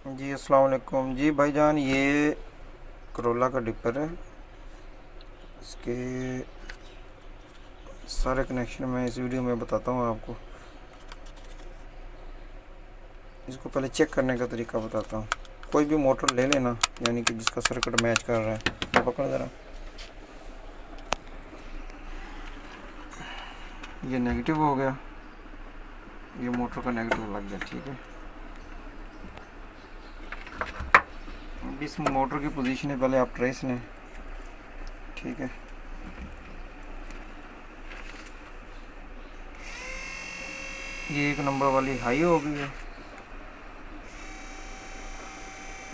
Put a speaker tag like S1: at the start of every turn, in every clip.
S1: जी अस्सलाम वालेकुम जी भाईजान। ये करोला का डिपर है। इसके सारे कनेक्शन मैं इस वीडियो में बताता हूँ आपको। इसको पहले चेक करने का तरीका बताता हूँ। कोई भी मोटर ले लेना, यानी कि जिसका सर्किट मैच कर रहा है। ये पकड़ ज़रा, ये नेगेटिव हो गया, ये मोटर का नेगेटिव लग गया। ठीक है, अब इस मोटर की पोजीशन है, पहले आप ट्रेस लें। ठीक है, ये 1 नंबर वाली हाई हो गई है,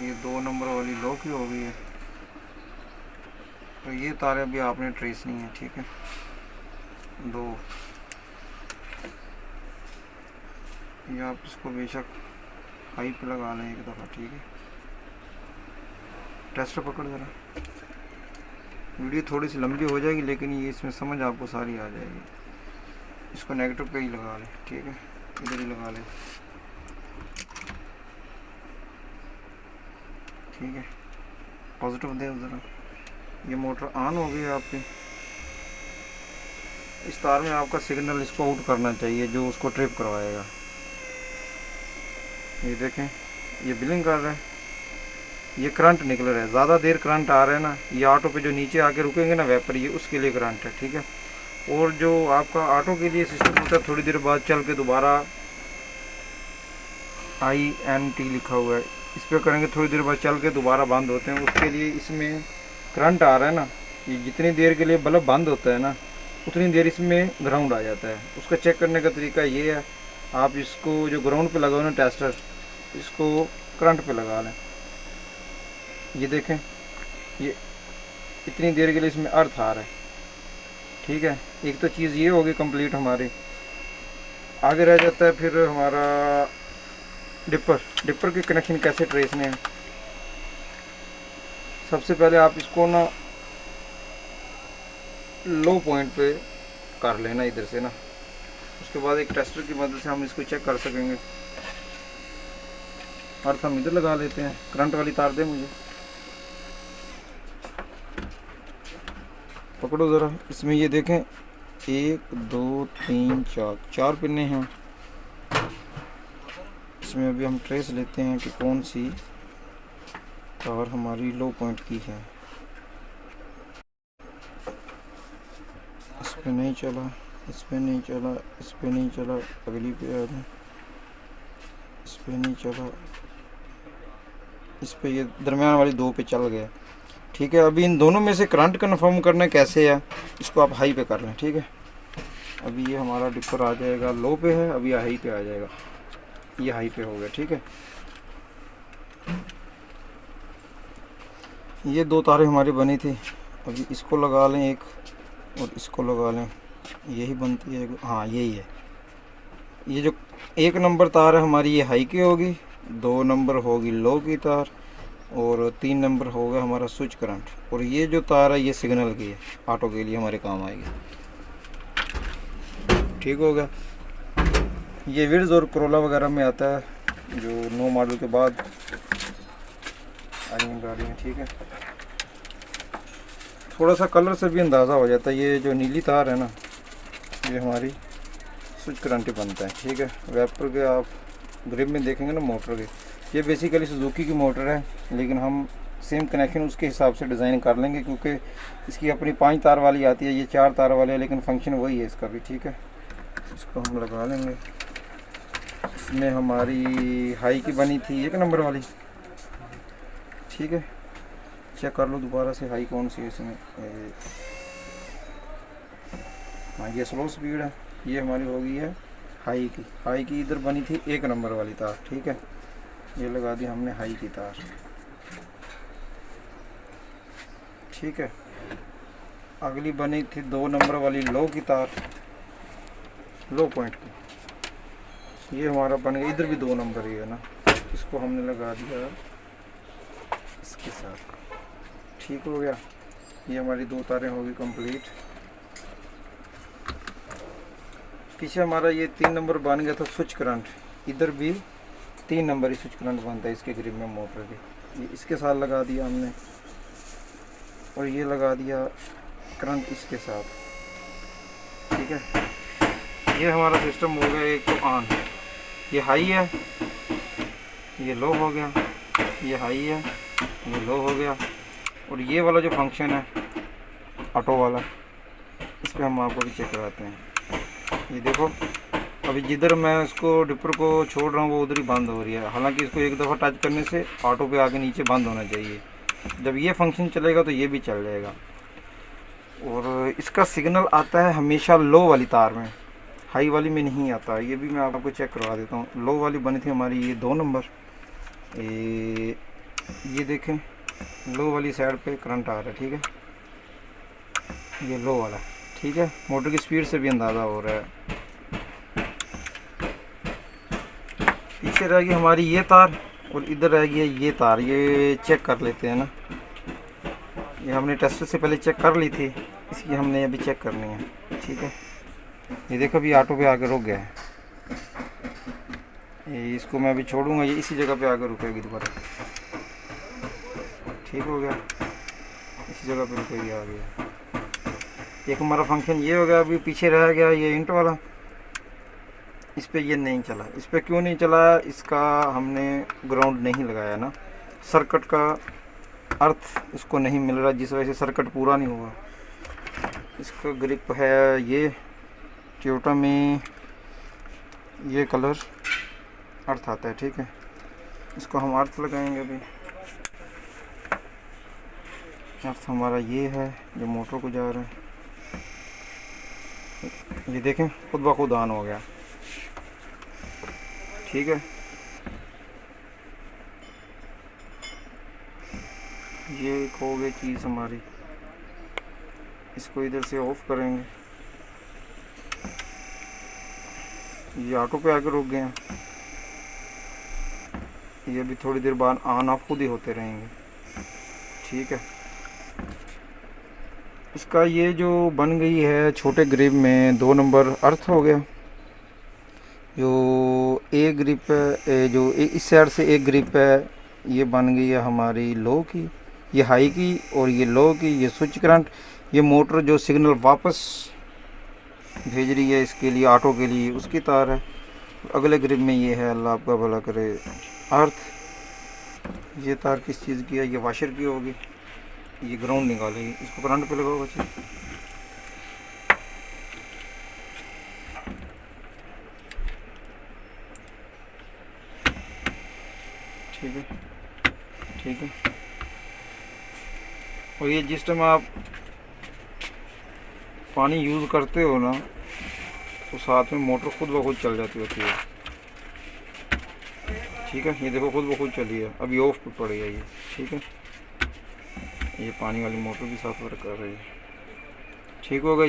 S1: ये 2 नंबर वाली लो की हो गई है। तो ये तारे अभी आपने ट्रेस नहीं है। ठीक है, दो, ये आप इसको बेशक हाई पे लगा लें एक दफ़ा। ठीक है, टेस्टर पकड़ ज़रा। वीडियो थोड़ी सी लंबी हो जाएगी, लेकिन ये इसमें समझ आपको सारी आ जाएगी। इसको नेगेटिव पे ही लगा लें। ठीक है, इधर ही लगा लें। ठीक है, पॉजिटिव दे ज़रा। ये मोटर ऑन हो गई है आपकी। इस तार में आपका सिग्नल इसको आउट करना चाहिए, जो उसको ट्रिप करवाएगा। ये देखें, ये बिलिंग कर रहा है, ये करंट निकल रहा है। ज़्यादा देर करंट आ रहा है ना, ये ऑटो पे जो नीचे आके रुकेंगे ना वेपर, ये उसके लिए करंट है। ठीक है, और जो आपका ऑटो के लिए सिस्टम होता है, थोड़ी देर बाद चल के दोबारा INT लिखा हुआ है, इस पर करेंगे, थोड़ी देर बाद चल के दोबारा बंद होते हैं। उसके लिए इसमें करंट आ रहा है ना, ये जितनी देर के लिए बल्ब बंद होता है ना, उतनी देर इसमें ग्राउंड आ जाता है। उसका चेक करने का तरीका ये है, आप इसको जो ग्राउंड पे लगाओ ना टेस्टर, इसको करंट पे लगा लें। ये देखें, ये इतनी देर के लिए इसमें अर्थ आ रहा है। ठीक है, एक तो चीज़ ये होगी कंप्लीट हमारी। आगे रह जाता है फिर हमारा डिपर के कनेक्शन कैसे ट्रेसने हैं। सबसे पहले आप इसको ना लो पॉइंट पे कर लेना इधर से ना, उसके बाद एक टेस्टर की मदद से हम इसको चेक कर सकेंगे। अर्थ हम इधर लगा लेते हैं। करंट वाली तार दे मुझे, पकड़ो ज़रा। इसमें ये देखें, 1 2 3 4 4 पिने हैं। इसमें अभी हम ट्रेस लेते हैं कि कौन सी तार हमारी लो पॉइंट की है। इस पे नहीं चला, इस पे नहीं चला, इस पे नहीं चला, अगली पे आ जाए। इस पे नहीं चला, इस पे, ये दरमियान वाली 2 पे चल गया। ठीक है, अभी इन दोनों में से करंट कन्फर्म करना कैसे है, इसको आप हाई पे कर लें। ठीक है, अभी ये हमारा डिपर आ जाएगा, लो पे है, अभी हाई पे आ जाएगा। ये हाई पे हो गया। ठीक है, ये 2 तारें हमारी बनी थी, अभी इसको लगा लें एक, और इसको लगा लें। यही बनती है, हाँ यही है। ये जो 1 नंबर तार है हमारी, ये हाई की होगी, 2 नंबर होगी लो की तार, और 3 नंबर होगा हमारा स्विच करंट। और ये जो तार है ये सिग्नल की है, ऑटो के लिए हमारे काम आएगी। ठीक हो गया। ये विड्स और करोला वगैरह में आता है, जो 9 मॉडल के बाद आई गाड़ी में। ठीक है, थोड़ा सा कलर से भी अंदाज़ा हो जाता है। ये जो नीली तार है ना, ये हमारी स्विच करंट बनता है। ठीक है, वेपर के आप ग्रिप में देखेंगे ना मोटर के, ये बेसिकली सुजुकी की मोटर है, लेकिन हम सेम कनेक्शन उसके हिसाब से डिज़ाइन कर लेंगे, क्योंकि इसकी अपनी 5 तार वाली आती है, ये 4 तार वाली है, लेकिन फंक्शन वही है इसका भी। ठीक है, इसको हम लगा लेंगे। इसमें हमारी हाई की बनी थी 1 नंबर वाली। ठीक है, चेक कर लो दोबारा से हाई कौन सी है इसमें। हाँ, ये स्लो स्पीड है, ये हमारी हो गई है हाई की। हाई की इधर बनी थी 1 नंबर वाली तार। ठीक है, ये लगा दी हमने हाई की तार। ठीक है, अगली बनी थी 2 नंबर वाली लो की तार, लो पॉइंट की। ये हमारा बन गया, इधर भी 2 नंबर ही है ना, इसको हमने लगा दिया इसके साथ। ठीक हो गया, ये हमारी 2 तारें होगी कंप्लीट। पीछे हमारा ये 3 नंबर बन गया था स्विच करंट, इधर भी 3 नंबर ही स्विच करंट बनता है इसके ग्रिप में मोटर के। ये इसके साथ लगा दिया हमने और ये लगा दिया करंट इसके साथ, ठीक है। ये हमारा सिस्टम हो गया एक तो ऑन, ये हाई है, ये लो हो गया, ये हाई है, ये लो हो गया। और ये वाला जो फंक्शन है ऑटो वाला, इस पर हम आपको भी चेक कराते हैं। ये देखो अभी जिधर मैं इसको डिपर को छोड़ रहा हूँ वो उधर ही बंद हो रही है, हालांकि इसको एक दफ़ा टच करने से ऑटो पे आगे नीचे बंद होना चाहिए। जब ये फंक्शन चलेगा तो ये भी चल जाएगा। और इसका सिग्नल आता है हमेशा लो वाली तार में, हाई वाली में नहीं आता। ये भी मैं आपको चेक करवा देता हूँ। लो वाली बनी थी हमारी ये 2 नंबर, ये देखें लो वाली साइड पे करंट आ रहा है, ठीक है, ये लो वाला, ठीक है। मोटर की स्पीड से भी अंदाज़ा हो रहा है। पीछे रहेगी हमारी ये तार और इधर रहेगी ये तार, ये चेक कर लेते हैं ना। ये हमने टेस्टर से पहले चेक कर ली थी, इसकी हमने अभी चेक करनी है, ठीक है। ये देखो अभी ऑटो पे आके रुक गया है, ये इसको मैं अभी छोड़ूंगा, ये इसी जगह पे आके रुकेगी दोबारा, ठीक हो गया, इसी जगह पे रुकेगी आ गया। एक हमारा फंक्शन ये हो गया। अभी पीछे रह गया ये इंट वाला, इस पे ये नहीं चला। इस पे क्यों नहीं चला, इसका हमने ग्राउंड नहीं लगाया ना, सर्किट का अर्थ इसको नहीं मिल रहा, जिस वजह से सर्किट पूरा नहीं हुआ। इसका ग्रिप है ये टोयोटा में, ये कलर अर्थ आता है, ठीक है। इसको हम अर्थ लगाएंगे। अभी अर्थ हमारा ये है जो मोटर को जा रहा है, ये देखें खुद ब खुद ऑन हो गया, ठीक है। ये एक हो गई चीज़ हमारी। इसको इधर से ऑफ करेंगे, ये ऑटो पे आके रुक गए हैं। ये भी थोड़ी देर बाद ऑन ऑफ खुद ही होते रहेंगे, ठीक है। इसका ये जो बन गई है छोटे ग्रिप में 2 नंबर अर्थ हो गया। जो ए ग्रिप है, जो इस साइड से एक ग्रिप है, ये बन गई है हमारी लो की, ये हाई की, और ये लो की, ये स्विच करंट। ये मोटर जो सिग्नल वापस भेज रही है इसके लिए, ऑटो के लिए, उसकी तार है। अगले ग्रिप में ये है, अल्लाह आपका भला करे, अर्थ। ये तार किस चीज़ की है, ये वाशर की होगी, ये ग्राउंड निकालेगी। इसको करंट पे लगाओ बच्चे, ठीक है, ठीक है। और ये जिस टाइम आप पानी यूज़ करते हो ना, तो साथ में मोटर खुद ब खुद चल जाती होती है, ठीक है। ये देखो खुद ब खुद चली है, अभी ऑफ पे पड़ी है ये, ठीक है। ये पानी वाली मोटर भी साथ वर्क कर रही है, ठीक होगा।